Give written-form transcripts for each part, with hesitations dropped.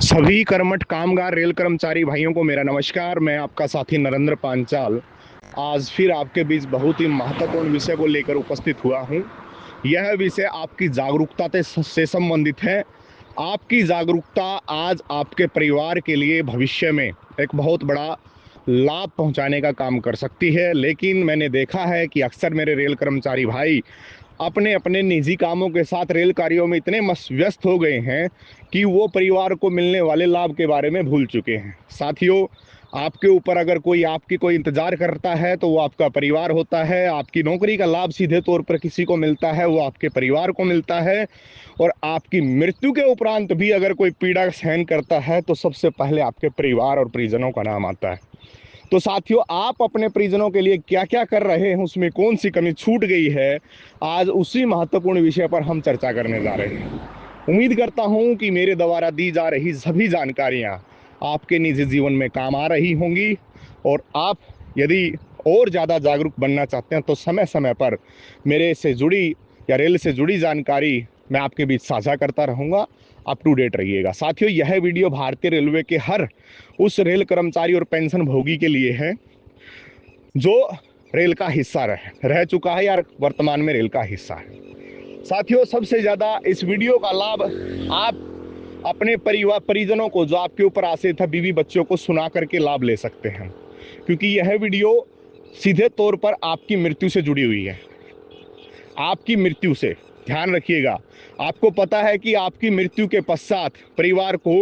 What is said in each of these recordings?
सभी कर्मठ कामगार रेल कर्मचारी भाइयों को मेरा नमस्कार। मैं आपका साथी नरेंद्र पांचाल आज फिर आपके बीच बहुत ही महत्वपूर्ण विषय को लेकर उपस्थित हुआ हूं। यह विषय आपकी जागरूकता से संबंधित है। आपकी जागरूकता आज आपके परिवार के लिए भविष्य में एक बहुत बड़ा लाभ पहुंचाने का काम कर सकती है। लेकिन मैंने देखा है कि अक्सर मेरे रेल कर्मचारी भाई अपने अपने निजी कामों के साथ रेल कार्यों में इतने व्यस्त हो गए हैं कि वो परिवार को मिलने वाले लाभ के बारे में भूल चुके हैं। साथियों, आपके ऊपर अगर कोई इंतजार करता है तो वो आपका परिवार होता है। आपकी नौकरी का लाभ सीधे तौर पर किसी को मिलता है, वो आपके परिवार को मिलता है। और आपकी मृत्यु के उपरांत भी अगर कोई पीड़ा सहन करता है तो सबसे पहले आपके परिवार और परिजनों का नाम आता है। तो साथियों, आप अपने परिजनों के लिए क्या क्या कर रहे हैं, उसमें कौन सी कमी छूट गई है, आज उसी महत्वपूर्ण विषय पर हम चर्चा करने जा रहे हैं। उम्मीद करता हूं कि मेरे द्वारा दी जा रही सभी जानकारियां आपके निजी जीवन में काम आ रही होंगी। और आप यदि और ज़्यादा जागरूक बनना चाहते हैं तो समय समय पर मेरे से जुड़ी या रेल से जुड़ी जानकारी मैं आपके बीच साझा करता रहूँगा। अप टू डेट रहिएगा। साथियों, यह वीडियो भारतीय रेलवे के हर उस रेल कर्मचारी और पेंशन भोगी के लिए है जो रेल का हिस्सा रह चुका है या वर्तमान में रेल का हिस्सा है। साथियों, सबसे ज़्यादा इस वीडियो का लाभ आप अपने परिवार परिजनों को, जो आपके ऊपर आश्रित है, बीवी बच्चों को सुना करके लाभ ले सकते हैं, क्योंकि यह वीडियो सीधे तौर पर आपकी मृत्यु से जुड़ी हुई है। आपकी मृत्यु से ध्यान रखिएगा। आपको पता है कि आपकी मृत्यु के पश्चात परिवार को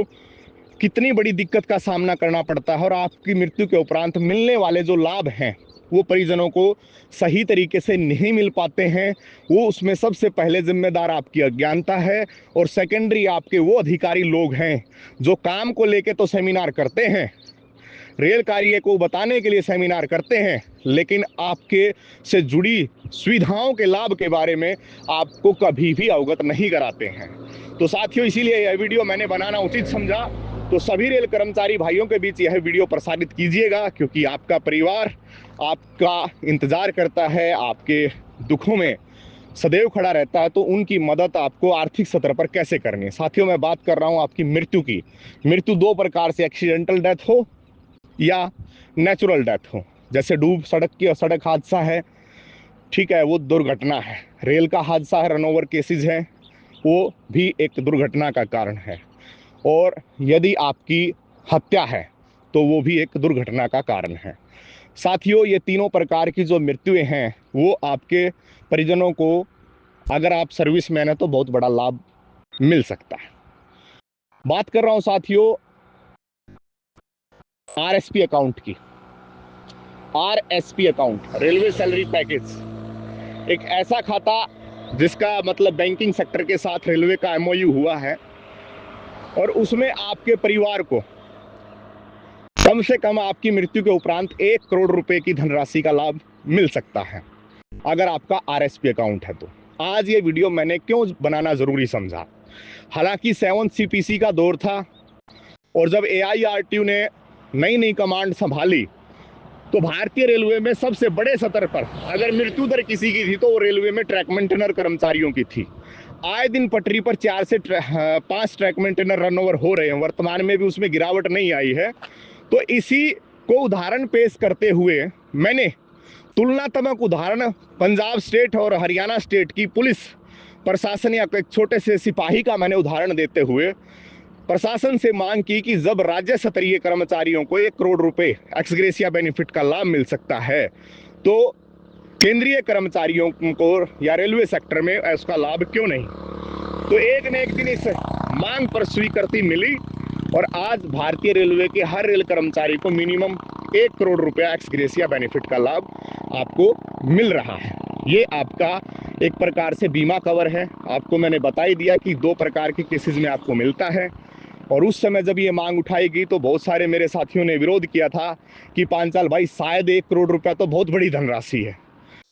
कितनी बड़ी दिक्कत का सामना करना पड़ता है, और आपकी मृत्यु के उपरांत मिलने वाले जो लाभ हैं वो परिजनों को सही तरीके से नहीं मिल पाते हैं। वो उसमें सबसे पहले जिम्मेदार आपकी अज्ञानता है, और सेकेंडरी आपके वो अधिकारी लोग हैं जो काम को लेके तो सेमिनार करते हैं, रेल कार्य को बताने के लिए सेमिनार करते हैं, लेकिन आपके से जुड़ी सुविधाओं के लाभ के बारे में आपको कभी भी अवगत नहीं कराते हैं। तो साथियों, इसीलिए यह वीडियो मैंने बनाना उचित समझा। तो सभी रेल कर्मचारी भाइयों के बीच यह वीडियो प्रसारित कीजिएगा, क्योंकि आपका परिवार आपका इंतजार करता है, आपके दुखों में सदैव खड़ा रहता है। तो उनकी मदद आपको आर्थिक सतह पर कैसे करनी है। साथियों, मैं बात कर रहा हूं आपकी मृत्यु की। मृत्यु दो प्रकार से, एक्सीडेंटल डेथ हो या नेचुरल डेथ हो। जैसे सड़क हादसा है, ठीक है, वो दुर्घटना है। रेल का हादसा है, रनओवर केसेस हैं, वो भी एक दुर्घटना का कारण है। और यदि आपकी हत्या है तो वो भी एक दुर्घटना का कारण है। साथियों, ये तीनों प्रकार की जो मृत्युएं हैं वो आपके परिजनों को, अगर आप सर्विस मैन है तो बहुत बड़ा लाभ मिल सकता है। बात कर रहा हूं साथियों आरएसपी अकाउंट की। RSP account, railway salary package, एक ऐसा खाता जिसका मतलब बैंकिंग सेक्टर के साथ रेलवे का एमओयू हुआ है, और उसमें आपके परिवार को कम से कम आपकी मृत्यु के उपरांत 1 करोड़ रुपए की धनराशि का लाभ मिल सकता है, अगर आपका आरएसपी अकाउंट है तो। आज ये वीडियो मैंने क्यों बनाना जरूरी समझा, हालांकि 7 सीपीसी का दौर था, और जब एआईआरटीयू ने नई नई कमांड संभाली तो भारतीय रेलवे में सबसे बड़े स्तर पर अगर मृत्यु दर किसी की थी तो वो रेलवे में ट्रैक मेंटेनर कर्मचारियों की थी। आए दिन पटरी पर 4 से 5 ट्रैक मेंटेनर रनओवर हो रहे हैं, वर्तमान में भी उसमें गिरावट नहीं आई है। तो इसी को उदाहरण पेश करते हुए मैंने तुलनात्मक उदाहरण पंजाब स्टेट और हरियाणा स्टेट की पुलिस प्रशासन या एक छोटे से सिपाही का मैंने उदाहरण देते हुए प्रशासन से मांग की कि जब राज्य स्तरीय कर्मचारियों को 1 करोड़ रुपए एक्स ग्रेशिया बेनिफिट का लाभ मिल सकता है, तो केंद्रीय कर्मचारियों को या रेलवे सेक्टर में उसका लाभ क्यों नहीं। तो एक न एक दिन इस मांग पर स्वीकृति मिली, और आज भारतीय रेलवे के हर रेल कर्मचारी को मिनिमम 1 करोड़ रुपया एक्स ग्रेशिया बेनिफिट का लाभ आपको मिल रहा है। ये आपका एक प्रकार से बीमा कवर है। आपको मैंने बता ही दिया कि 2 प्रकार के केसेस में आपको मिलता है। और उस समय जब ये मांग उठाई गई तो बहुत सारे मेरे साथियों ने विरोध किया था कि पांचाल भाई, शायद 1 करोड़ रुपया तो बहुत बड़ी धनराशि है।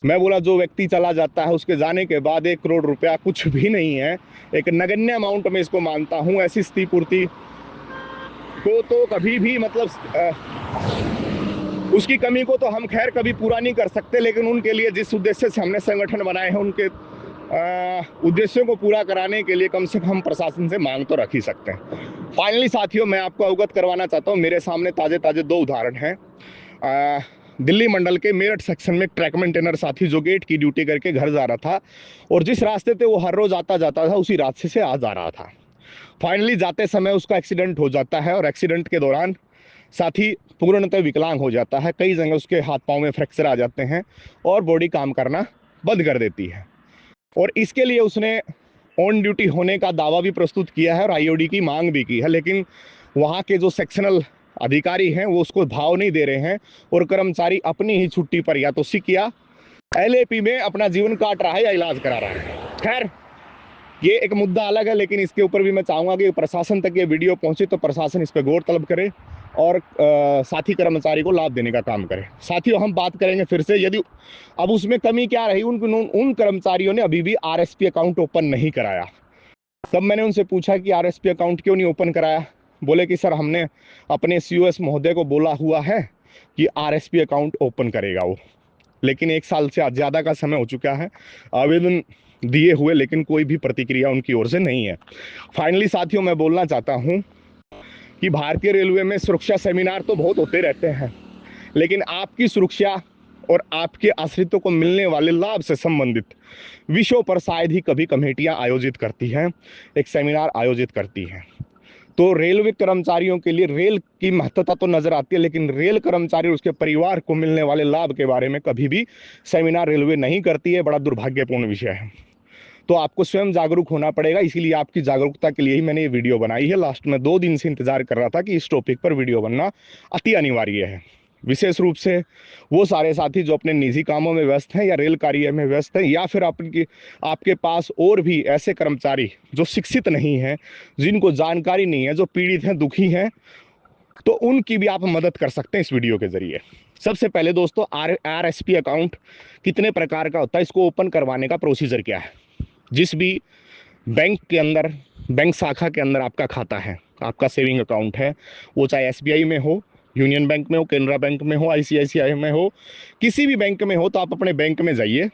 मैं बोला, जो व्यक्ति चला जाता है उसके जाने के बाद 1 करोड़ रुपया कुछ भी नहीं है, एक नगण्य अमाउंट में इसको मानता हूँ। ऐसी क्षतिपूर्ति को तो कभी भी मतलब उसकी कमी को तो हम खैर कभी पूरा नहीं कर सकते, लेकिन उनके लिए जिस उद्देश्य से हमने संगठन बनाए हैं उनके उद्देश्यों को पूरा कराने के लिए कम से कम प्रशासन से मांग तो रख ही सकते हैं। फाइनली साथियों, मैं आपको अवगत करवाना चाहता हूँ, मेरे सामने ताजे ताजे दो उदाहरण हैं। दिल्ली मंडल के मेरठ सेक्शन में एक ट्रैक मेंटेनर साथी जो गेट की ड्यूटी करके घर जा रहा था, और जिस रास्ते पे वो हर रोज आता जाता था उसी रास्ते से आ जा रहा था। फाइनली जाते समय उसका एक्सीडेंट हो जाता है, और एक्सीडेंट के दौरान साथी पूर्णतः विकलांग हो जाता है। कई जगह उसके हाथ पांव में फ्रैक्चर आ जाते हैं और बॉडी काम करना बंद कर देती है। और इसके लिए उसने ऑन ड्यूटी होने का दावा भी प्रस्तुत किया है और आईओडी की मांग भी की है, लेकिन वहाँ के जो सेक्शनल अधिकारी हैं वो उसको भाव नहीं दे रहे हैं, और कर्मचारी अपनी ही छुट्टी पर या तो सिक या एलएपी में अपना जीवन काट रहा है या इलाज करा रहा है। खैर, ये एक मुद्दा अलग है, लेकिन इसके ऊपर भी मैं चाहूँगा कि प्रशासन तक ये वीडियो पहुँचे तो प्रशासन इस पर गौर तलब करे और साथी कर्मचारी को लाभ देने का काम करे। साथियों, हम बात करेंगे फिर से, यदि अब उसमें कमी क्या रही, उन कर्मचारियों ने अभी भी आरएसपी अकाउंट ओपन नहीं कराया। तब मैंने उनसे पूछा कि आरएसपी अकाउंट क्यों नहीं ओपन कराया। बोले कि सर, हमने अपने सीओएस महोदय को बोला हुआ है कि आरएसपी अकाउंट ओपन करेगा वो, लेकिन 1 साल से ज़्यादा का समय हो चुका है आवेदन दिए हुए, लेकिन कोई भी प्रतिक्रिया उनकी ओर से नहीं है। फाइनली साथियों, मैं बोलना चाहता हूं कि भारतीय रेलवे में सुरक्षा सेमिनार तो बहुत होते रहते हैं, लेकिन आपकी सुरक्षा और आपके आश्रितों को मिलने वाले लाभ से संबंधित विषयों पर शायद ही कभी कमेटियां आयोजित करती हैं, एक सेमिनार आयोजित करती हैं। तो रेलवे कर्मचारियों के लिए रेल की महत्वता तो नजर आती है, लेकिन रेल कर्मचारी और उसके परिवार को मिलने वाले लाभ के बारे में कभी भी सेमिनार रेलवे नहीं करती है। बड़ा दुर्भाग्यपूर्ण विषय है। तो आपको स्वयं जागरूक होना पड़ेगा, इसीलिए आपकी जागरूकता के लिए ही मैंने ये वीडियो बनाई है। लास्ट में 2 दिन से इंतजार कर रहा था कि इस टॉपिक पर वीडियो बनना अति अनिवार्य है। विशेष रूप से वो सारे साथी जो अपने निजी कामों में व्यस्त हैं या रेल कार्य में व्यस्त हैं, या फिर आपके पास और भी ऐसे कर्मचारी जो शिक्षित नहीं हैं, जिनको जानकारी नहीं है, जो पीड़ित हैं, दुखी हैं, तो उनकी भी आप मदद कर सकते हैं इस वीडियो के जरिए। सबसे पहले दोस्तों, आरएसपी अकाउंट कितने प्रकार का होता है, इसको ओपन करवाने का प्रोसीजर क्या है। जिस भी बैंक के अंदर, बैंक शाखा के अंदर आपका खाता है, आपका सेविंग अकाउंट है, वो चाहे एसबीआई में हो, यूनियन बैंक में हो, केनरा बैंक में हो, आईसीआईसीआई में हो, किसी भी बैंक में हो, तो आप अपने बैंक में जाइए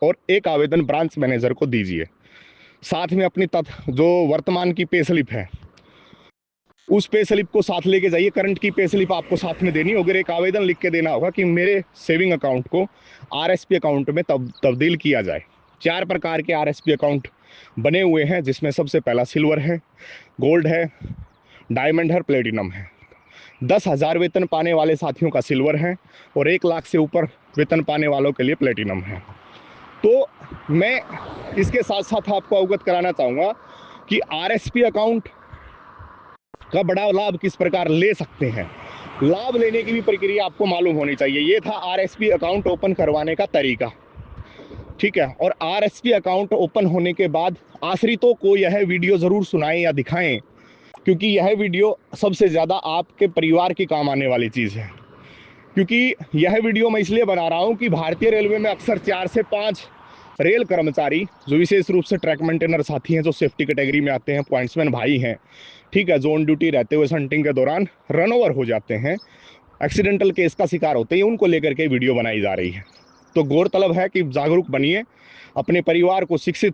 और एक आवेदन ब्रांच मैनेजर को दीजिए। साथ में अपनी जो वर्तमान की पे स्लिप है, उस पे स्लिप को साथ लेके जाइए। करंट की पे स्लिप आपको साथ में देनी होगी। एक आवेदन लिख के देना होगा कि मेरे सेविंग अकाउंट को आरएसपी अकाउंट में तब्दील किया जाए। 4 प्रकार के आरएसपी अकाउंट बने हुए हैं, जिसमें सबसे पहला सिल्वर है, गोल्ड है, डायमंड है, प्लेटिनम है। 10,000 वेतन पाने वाले साथियों का सिल्वर है और 1 लाख से ऊपर वेतन पाने वालों के लिए प्लेटिनम है। तो मैं इसके साथ साथ आपको अवगत कराना चाहूँगा कि आरएसपी अकाउंट का बड़ा लाभ किस प्रकार ले सकते हैं। लाभ लेने की भी प्रक्रिया आपको मालूम होनी चाहिए। ये था आरएसपी अकाउंट ओपन करवाने का तरीका, ठीक है। और आरएसपी अकाउंट ओपन होने के बाद आश्रितों को यह वीडियो ज़रूर सुनाएं या दिखाएं, क्योंकि यह वीडियो सबसे ज़्यादा आपके परिवार के काम आने वाली चीज़ है। क्योंकि यह वीडियो मैं इसलिए बना रहा हूं कि भारतीय रेलवे में अक्सर 4 से 5 रेल कर्मचारी, जो विशेष रूप से ट्रैक मेंटेनर साथी हैं, जो सेफ्टी कैटेगरी में आते हैं, पॉइंट्समैन भाई हैं, ठीक है, जो ऑन ड्यूटी रहते हुए शंटिंग के दौरान रन ओवर हो जाते हैं, एक्सीडेंटल केस का शिकार होते हैं, उनको लेकर के वीडियो बनाई जा रही है। तो गौरतलब है कि जागरूक बनिए, अपने परिवार को, शिक्षित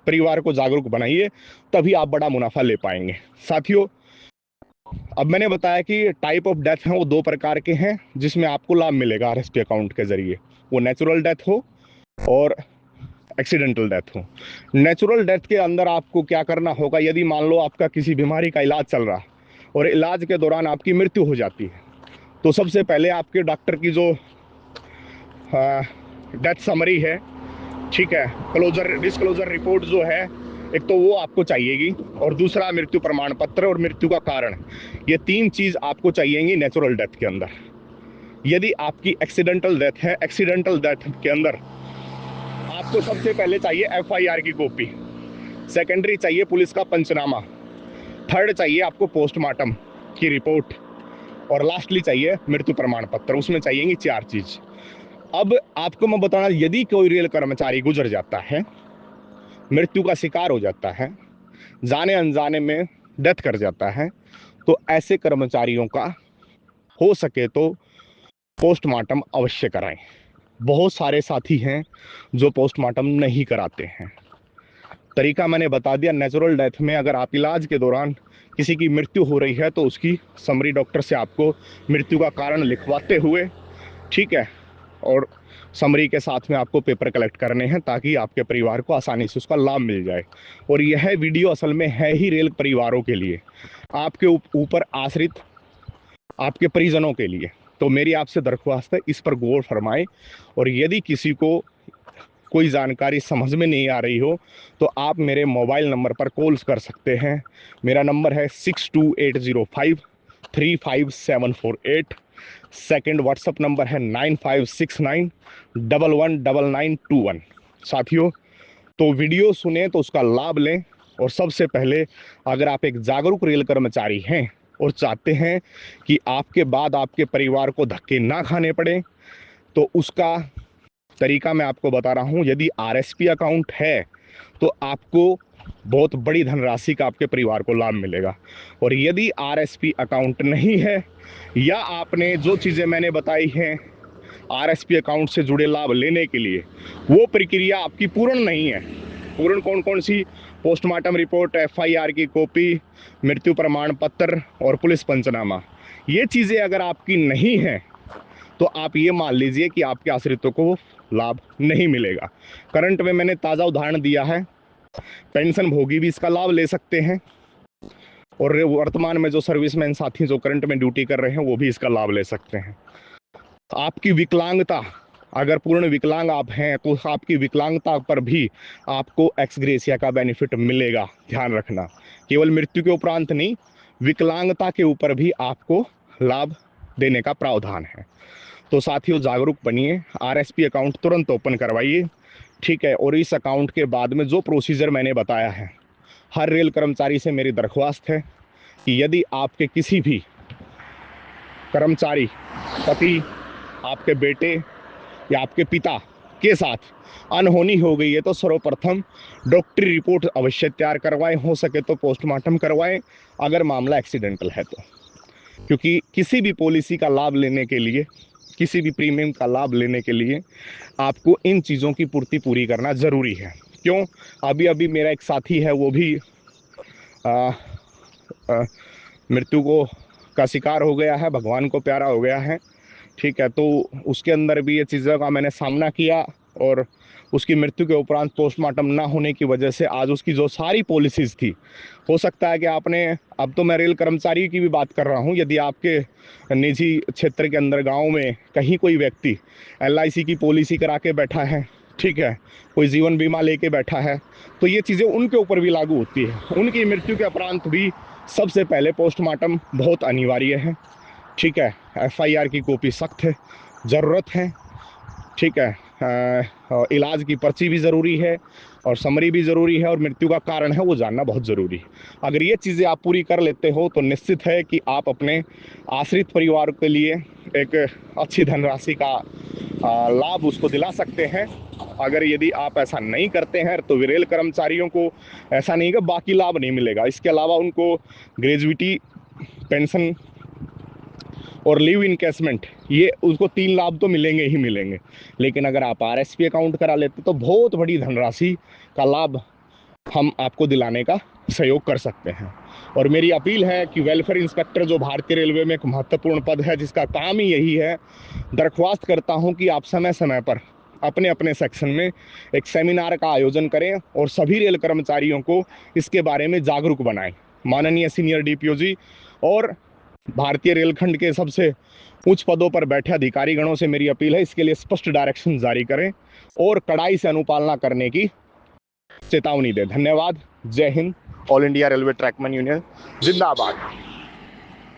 परिवार को जागरूक बनाइए, तभी आप बड़ा मुनाफा ले पाएंगे। साथियों, अब मैंने बताया कि टाइप ऑफ डेथ हैं वो 2 प्रकार के हैं, जिसमें आपको लाभ मिलेगा आरएसपी अकाउंट के जरिए। वो नेचुरल डेथ हो और एक्सीडेंटल डेथ हो। नेचुरल डेथ के अंदर आपको क्या करना होगा, यदि मान लो आपका किसी बीमारी का इलाज चल रहा और इलाज के दौरान आपकी मृत्यु हो जाती है, तो सबसे पहले आपके डॉक्टर की जो डेथ समरी है, ठीक है, डिस्क्लोजर रिपोर्ट जो है, एक तो वो आपको चाहिएगी, और दूसरा मृत्यु प्रमाण पत्र और मृत्यु का कारण। ये 3 चीज़ आपको चाहिएगी नेचुरल डेथ के अंदर। यदि आपकी एक्सीडेंटल डेथ है, एक्सीडेंटल डेथ के अंदर आपको सबसे पहले चाहिए एफआईआर की कॉपी, सेकेंडरी चाहिए पुलिस का पंचनामा, थर्ड चाहिए आपको पोस्टमार्टम की रिपोर्ट, और लास्टली चाहिए मृत्यु प्रमाण पत्र। उसमें चाहिएगी 4 चीज़। अब आपको मैं बताना, यदि कोई रेल कर्मचारी गुजर जाता है, मृत्यु का शिकार हो जाता है, जाने अनजाने में डेथ कर जाता है, तो ऐसे कर्मचारियों का हो सके तो पोस्टमार्टम अवश्य कराएं। बहुत सारे साथी हैं जो पोस्टमार्टम नहीं कराते हैं। तरीका मैंने बता दिया। नेचुरल डेथ में अगर आप इलाज के दौरान किसी की मृत्यु हो रही है तो उसकी समरी डॉक्टर से आपको मृत्यु का कारण लिखवाते हुए, ठीक है, और समरी के साथ में आपको पेपर कलेक्ट करने हैं ताकि आपके परिवार को आसानी से उसका लाभ मिल जाए। और यह वीडियो असल में है ही रेल परिवारों के लिए, आपके ऊपर आश्रित आपके परिजनों के लिए। तो मेरी आपसे दरख्वास्त है, इस पर गौर फरमाएं। और यदि किसी को कोई जानकारी समझ में नहीं आ रही हो तो आप मेरे मोबाइल नंबर पर कॉल्स कर सकते हैं। मेरा नंबर है 6280535748। सेकंड व्हाट्सअप नंबर है 9569119921। साथियों, तो वीडियो सुने तो उसका लाभ लें। और सबसे पहले, अगर आप एक जागरूक रेल कर्मचारी हैं और चाहते हैं कि आपके बाद आपके परिवार को धक्के ना खाने पड़े, तो उसका तरीका मैं आपको बता रहा हूं। यदि आरएसपी अकाउंट है तो आपको बहुत बड़ी धनराशि का आपके परिवार को लाभ मिलेगा। और यदि आरएसपी अकाउंट नहीं है या आपने जो चीज़ें मैंने बताई हैं आरएसपी अकाउंट से जुड़े लाभ लेने के लिए, वो प्रक्रिया आपकी पूर्ण नहीं है। पूर्ण कौन कौन सी? पोस्टमार्टम रिपोर्ट, एफआईआर की कॉपी, मृत्यु प्रमाण पत्र और पुलिस पंचनामा। ये चीज़ें अगर आपकी नहीं है तो आप ये मान लीजिए कि आपके आश्रितों को लाभ नहीं मिलेगा। करंट में मैंने ताज़ा उदाहरण दिया है, पेंशन भोगी भी इसका लाभ ले सकते हैं और वर्तमान में जो सर्विसमैन साथी जो करंट में ड्यूटी कर रहे हैं वो भी इसका लाभ ले सकते हैं। आपकी विकलांगता, अगर पूर्ण विकलांग आप हैं तो आपकी विकलांगता पर भी आपको एक्स ग्रेशिया का बेनिफिट मिलेगा। ध्यान रखना, केवल मृत्यु के उपरांत नहीं, विकलांगता के ऊपर भी आपको लाभ देने का प्रावधान है। तो साथियों, जागरूक बनिए, आरएसपी अकाउंट तुरंत ओपन करवाइए, ठीक है। और इस अकाउंट के बाद में जो प्रोसीजर मैंने बताया है, हर रेल कर्मचारी से मेरी दरख्वास्त है कि यदि आपके किसी भी कर्मचारी, पति, आपके बेटे या आपके पिता के साथ अनहोनी हो गई है तो सर्वप्रथम डॉक्टरी रिपोर्ट अवश्य तैयार करवाएं, हो सके तो पोस्टमार्टम करवाएं अगर मामला एक्सीडेंटल है तो। क्योंकि किसी भी पॉलिसी का लाभ लेने के लिए, किसी भी प्रीमियम का लाभ लेने के लिए आपको इन चीज़ों की पूर्ति पूरी करना ज़रूरी है। क्यों? अभी अभी मेरा एक साथी है, वो भी मृत्यु को का शिकार हो गया है, भगवान को प्यारा हो गया है, ठीक है। तो उसके अंदर भी ये चीज़ों का मैंने सामना किया और उसकी मृत्यु के उपरांत पोस्टमार्टम ना होने की वजह से आज उसकी जो सारी पॉलिसीज़ थी, हो सकता है कि आपने, अब तो मैं रेल कर्मचारी की भी बात कर रहा हूँ, यदि आपके निजी क्षेत्र के अंदर गांव में कहीं कोई व्यक्ति एलआईसी की पॉलिसी करा के बैठा है, ठीक है, कोई जीवन बीमा लेके बैठा है, तो ये चीज़ें उनके ऊपर भी लागू होती है। उनकी मृत्यु के उपरांत भी सबसे पहले पोस्टमार्टम बहुत अनिवार्य है, ठीक है। एफआईआर की कॉपी सख्त है, ज़रूरत है, ठीक है। इलाज की पर्ची भी ज़रूरी है और समरी भी ज़रूरी है और मृत्यु का कारण है वो जानना बहुत ज़रूरी है। अगर ये चीज़ें आप पूरी कर लेते हो तो निश्चित है कि आप अपने आश्रित परिवार के लिए एक अच्छी धनराशि का लाभ उसको दिला सकते हैं। अगर यदि आप ऐसा नहीं करते हैं तो रेल कर्मचारियों को ऐसा नहीं कि बाकी लाभ नहीं मिलेगा, इसके अलावा उनको ग्रेजुइटी, पेंशन और लीव इनकेसमेंट, ये उसको 3 लाभ तो मिलेंगे ही मिलेंगे। लेकिन अगर आप आरएसपी अकाउंट करा लेते तो बहुत बड़ी धनराशि का लाभ हम आपको दिलाने का सहयोग कर सकते हैं। और मेरी अपील है कि वेलफेयर इंस्पेक्टर, जो भारतीय रेलवे में एक महत्वपूर्ण पद है जिसका काम ही यही है, दरख्वास्त करता हूं कि आप समय समय पर अपने अपने सेक्शन में एक सेमिनार का आयोजन करें और सभी रेल कर्मचारियों को इसके बारे में जागरूक बनाएं। माननीय सीनियर डीपीओ जी और भारतीय रेलखंड के सबसे उच्च पदों पर बैठे अधिकारीगणों से मेरी अपील है, इसके लिए स्पष्ट डायरेक्शन जारी करें और कड़ाई से अनुपालना करने की चेतावनी दें। धन्यवाद। जय Hind. All India railway trackman union जिंदाबाद।